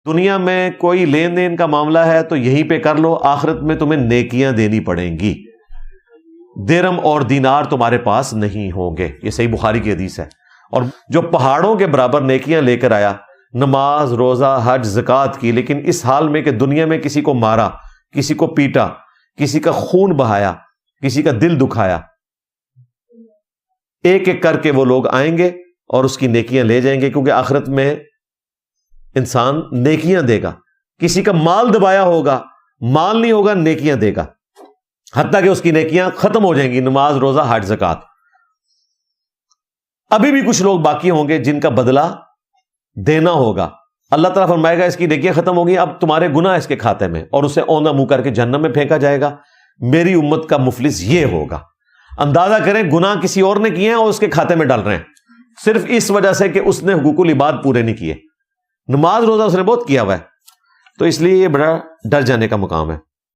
دنیا میں کوئی لین دین کا معاملہ ہے تو یہیں پہ کر لو، آخرت میں تمہیں نیکیاں دینی پڑیں گی، درہم اور دینار تمہارے پاس نہیں ہوں گے۔ یہ صحیح بخاری کی حدیث ہے۔ اور جو پہاڑوں کے برابر نیکیاں لے کر آیا، نماز، روزہ، حج، زکوٰۃ کی، لیکن اس حال میں کہ دنیا میں کسی کو مارا، کسی کو پیٹا، کسی کا خون بہایا، کسی کا دل دکھایا، ایک ایک کر کے وہ لوگ آئیں گے اور اس کی نیکیاں لے جائیں گے، کیونکہ آخرت میں انسان نیکیاں دے گا۔ کسی کا مال دبایا ہوگا، مال نہیں ہوگا، نیکیاں دے گا، حتیٰ کہ اس کی نیکیاں ختم ہو جائیں گی، نماز، روزہ، حج، زکوٰۃ۔ ابھی بھی کچھ لوگ باقی ہوں گے جن کا بدلہ دینا ہوگا۔ اللہ تعالیٰ فرمائے گا اس کی نیکیاں ختم ہو گئی، اب تمہارے گناہ اس کے کھاتے میں، اور اسے اوندھا منہ کر کے جہنم میں پھینکا جائے گا۔ میری امت کا مفلس یہ ہوگا۔ اندازہ کریں گناہ کسی اور نے کیے ہیں اور اس کے کھاتے میں ڈال رہے ہیں، صرف اس وجہ سے کہ اس نے حقوق العباد پورے نہیں کیے۔ نماز روزہ اس نے بہت کیا ہوا ہے، تو اس لیے یہ بڑا ڈر جانے کا مقام ہے۔